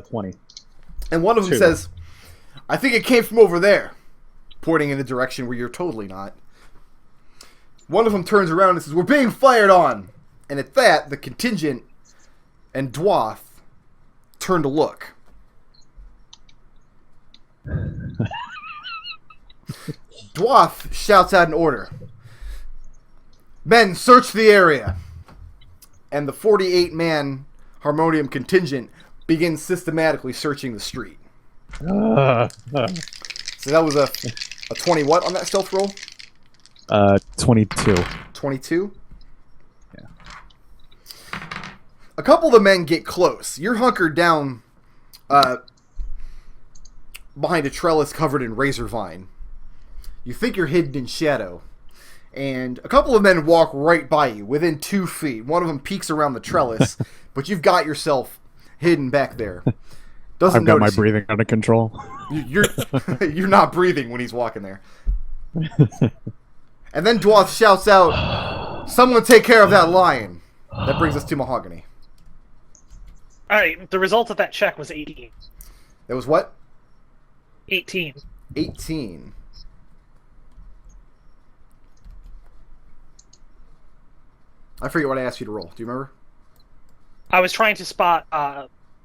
20. And one of them says, I think it came from over there, pointing in the direction where you're totally not. One of them turns around and says, we're being fired on. And at that, the contingent and Dwarf turn to look. Dwarf shouts out an order. Men, search the area. And the 48-man Harmonium contingent begins systematically searching the street. So that was a 20 what on that stealth roll? 22. 22? Yeah. A couple of the men get close. You're hunkered down behind a trellis covered in razor vine. You think you're hidden in shadow. And a couple of men walk right by you, within 2 feet. One of them peeks around the trellis, but you've got yourself hidden back there. Doesn't I've got my notice you. breathing under control. You're not breathing when he's walking there. And then Dwarf shouts out, someone take care of that lion. That brings us to Mahogany. Alright, the result of that check was 18. That was what? 18. 18. I forget what I asked you to roll. Do you remember? I was trying to spot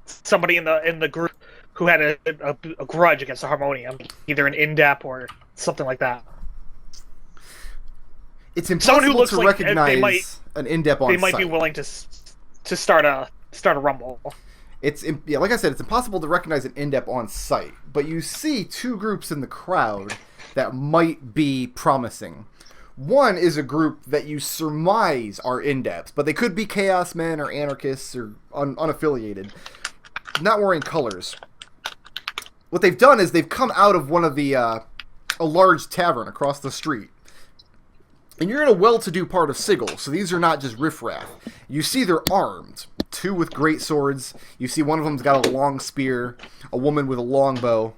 somebody in the group who had a grudge against the Harmonium, either an in-depth or something like that. It's impossible to like recognize an in-depth on They might site. be willing to start a rumble. Like I said, it's impossible to recognize an in-depth on site, but you see 2 groups in the crowd that might be promising. One is a group that you surmise are in-depth, but they could be chaos men or anarchists or unaffiliated, not wearing colors. What they've done is they've come out of one of the a large tavern across the street. And you're in a well-to-do part of Sigil, so these are not just riffraff. You see they're armed. 2 with great swords. You see one of them's got a long spear, a woman with a long bow.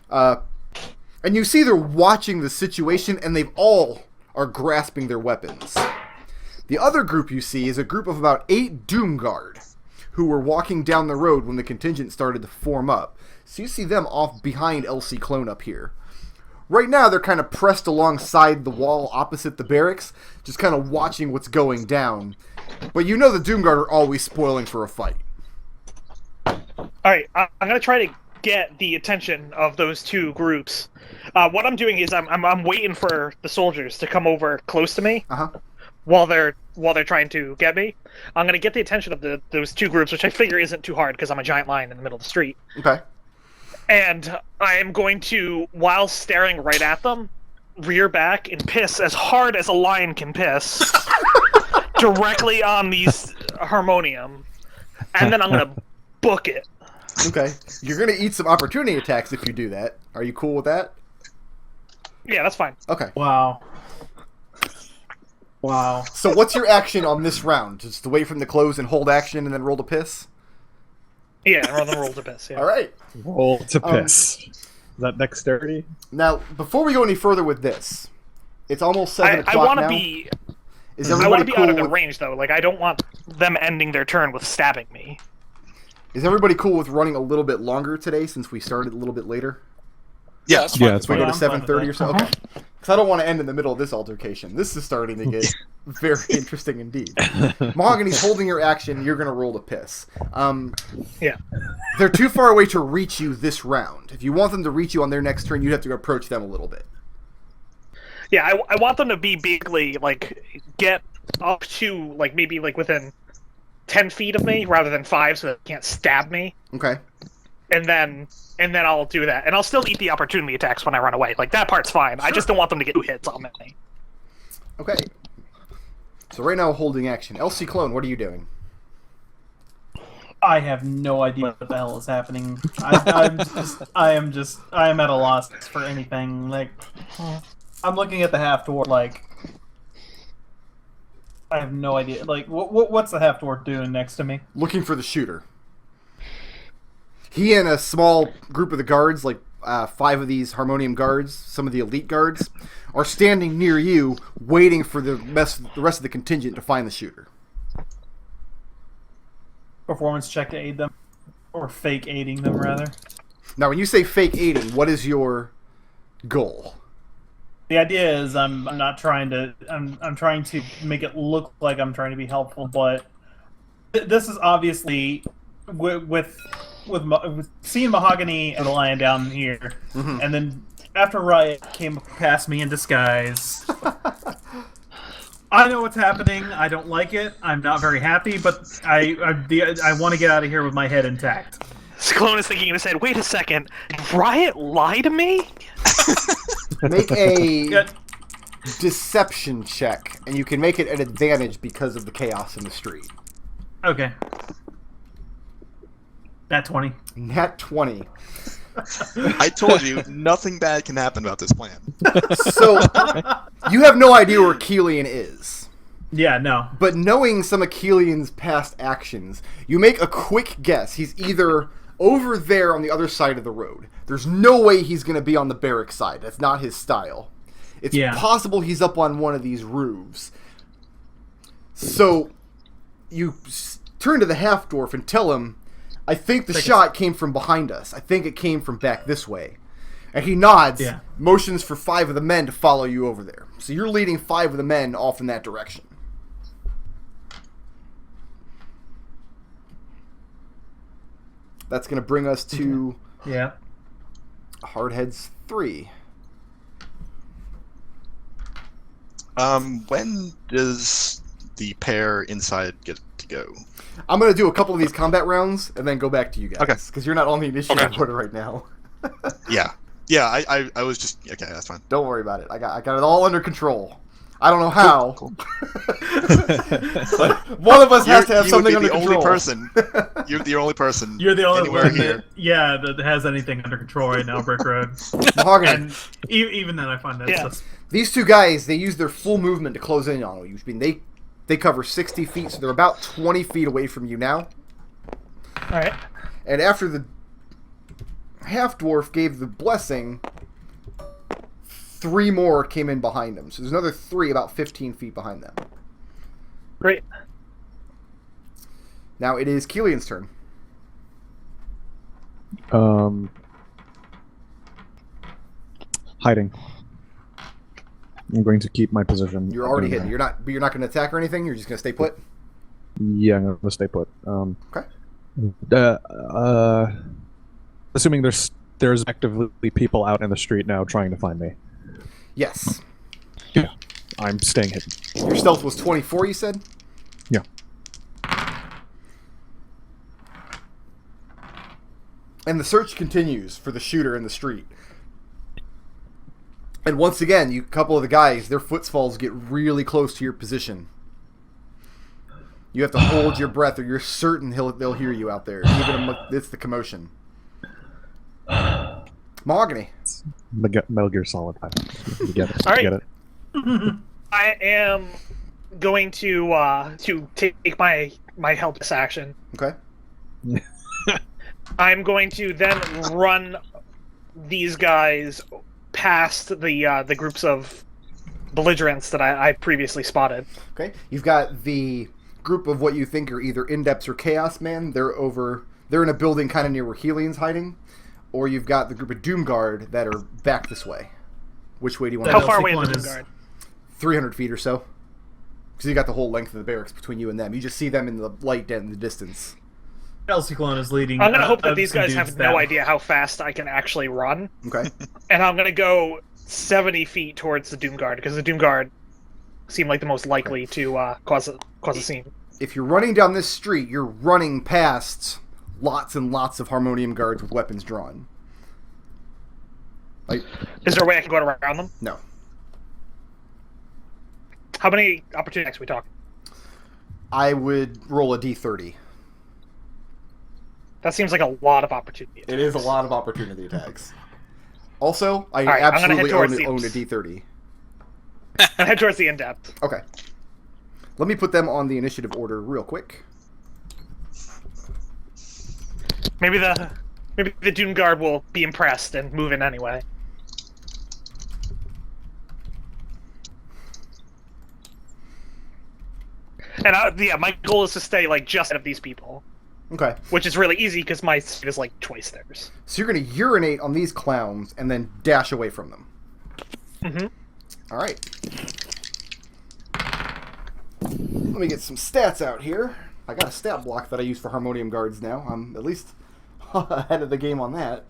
And you see they're watching the situation, and they've all are grasping their weapons. The other group you see is a group of about 8 Doomguard, who were walking down the road when the contingent started to form up. So you see them off behind LC Clone up here. Right now, they're kind of pressed alongside the wall opposite the barracks, just kind of watching what's going down. But you know the Doomguard are always spoiling for a fight. Alright, I'm going to try to get the attention of those 2 groups. What I'm doing is I'm waiting for the soldiers to come over close to me while they're trying to get me. I'm going to get the attention of those 2 groups, which I figure isn't too hard because I'm a giant lion in the middle of the street. Okay. And I am going to, while staring right at them, rear back and piss as hard as a lion can piss directly on these Harmonium. And then I'm going to book it. Okay. You're going to eat some opportunity attacks if you do that. Are you cool with that? Yeah, that's fine. Okay. Wow. So what's your action on this round? Just to wait for them to close and hold action and then roll to piss? Yeah, rather roll to piss, yeah. All right. Roll to piss. Is that dexterity? Now, before we go any further with this, it's almost 7 o'clock I want to now. be... Is I everybody want to be cool out of their with, range, though. Like, I don't want them ending their turn with stabbing me. Is everybody cool with running a little bit longer today since we started a little bit later? Yeah, that's fine. Yeah, it's We fine. go to I'm fine with 7:30 or that. so? Okay. Because I don't want to end in the middle of this altercation. This is starting to get very interesting indeed. Mahogany's holding your action. You're going to roll to piss. Yeah. They're too far away to reach you this round. If you want them to reach you on their next turn, you'd have to approach them a little bit. Yeah, I want them to be bigly, like, get up to, like, maybe, like, within 10 feet of me, rather than 5, so they can't stab me. Okay. And then I'll do that. And I'll still eat the opportunity attacks when I run away. Like, that part's fine. I just don't want them to get 2 hits on me. Okay. So right now, holding action. El Ciclon, what are you doing? I have no idea what the hell is happening. I am at a loss for anything. Like, I'm looking at the half-dwarf, like, I have no idea. Like, what's the half-dwarf doing next to me? Looking for the shooter. He and a small group of the guards, like 5 of these Harmonium guards, some of the elite guards, are standing near you, waiting for the rest of the contingent to find the shooter. Performance check to aid them, or fake aiding them, rather. Now, when you say fake aiding, what is your goal? The idea is I'm not trying to I'm trying to make it look like I'm trying to be helpful, but this is obviously with seeing Mahogany and the lion down here, and then after Riot came past me in disguise. I know what's happening. I don't like it. I'm not very happy, but I want to get out of here with my head intact. Ciclon is thinking in his head, wait a second, did Riot lie to me? Make a deception check, and you can make it an advantage because of the chaos in the street. Okay. Nat 20. Nat 20. I told you, nothing bad can happen about this plan. So, you have no idea where Kelian is. Yeah, no. But knowing some of Kelian's past actions, you make a quick guess. He's either over there on the other side of the road. There's no way he's going to be on the barrack side. That's not his style. It's possible he's up on one of these roofs. So, you turn to the half-dwarf and tell him, I think the shot came from behind us. I think it came from back this way. And he nods, motions for 5 of the men to follow you over there. So you're leading 5 of the men off in that direction. That's going to bring us to Hardheads 3. When does the pair inside get to go? I'm going to do a couple of these combat rounds and then go back to you guys. Okay. Because you're not on the initiative order right now. Yeah, I was just... Okay, that's fine. Don't worry about it. I got it all under control. I don't know how. Cool. But one of us has to have something under control. You're the only person. You're the only one here. that has anything under control right now, Brick Road. Mahogany. And even then, I find that These 2 guys, they use their full movement to close in on you. I mean, they cover 60 feet, so they're about 20 feet away from you now. Alright. And after the half-dwarf gave the blessing, 3 more came in behind him. So there's another 3 about 15 feet behind them. Great. Now it is Kelian's turn. Hiding. I'm going to keep my position. You're already hidden. You're not going to attack or anything? You're just going to stay put? Yeah, I'm going to stay put. Okay. Assuming there's actively people out in the street now trying to find me. Yes. Yeah. I'm staying hidden. Your stealth was 24, you said? Yeah. And the search continues for the shooter in the street. And once again, a couple of the guys, their footfalls get really close to your position. You have to hold your breath, or you're certain they'll hear you out there. It's the commotion. Mahogany. Metal Gear Solid 5. You get it. All right. Get it. I am going to take my helpless action. Okay. I'm going to then run these guys past the groups of belligerents that I previously spotted. Okay. You've got the group of what you think are either Indeps or Chaos Man. They're in a building kind of near where Kelian's hiding. Or you've got the group of Doomguard that are back this way. Which way do you want to How go? far away is the Doomguard? 300 feet or so. Because you got the whole length of the barracks between you and them. You just see them in the light in the distance. Ciclon is leading. I'm going to hope that these guys have no idea how fast I can actually run. Okay. And I'm going to go 70 feet towards the Doom Guard, because the Doom Guard seem like the most likely to cause a scene. If you're running down this street, you're running past lots and lots of Harmonium guards with weapons drawn. Like, is there a way I can go around them? No. How many opportunity attacks are we talking? I would roll a d30. That seems like a lot of opportunity attacks. It is a lot of opportunity attacks. Also, I right, absolutely own the... a d30. I head towards the in-depth. Okay. Let me put them on the initiative order real quick. Maybe the Doom Guard will be impressed and move in anyway. And yeah, my goal is to stay like just ahead of these people. Okay. Which is really easy because my speed is like twice theirs. So you're going to urinate on these clowns and then dash away from them. Mm-hmm. All right. Let me get some stats out here. I got a stat block that I use for Harmonium Guards now. I'm at least ahead of the game on that.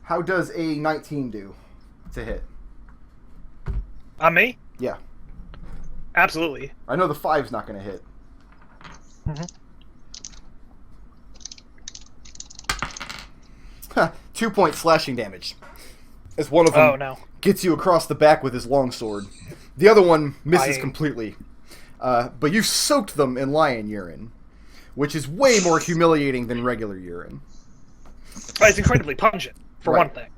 How does a 19 do to hit? On me? Yeah. Absolutely. I know the 5's not going to hit. Mm-hmm. 2 point slashing damage. As one of them gets you across the back with his longsword. The other one misses completely. But you've soaked them in lion urine, which is way more humiliating than regular urine. It's incredibly pungent, for one thing.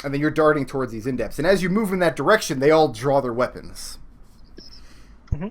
And then you're darting towards these in-depths. And as you move in that direction, they all draw their weapons. Mm-hmm.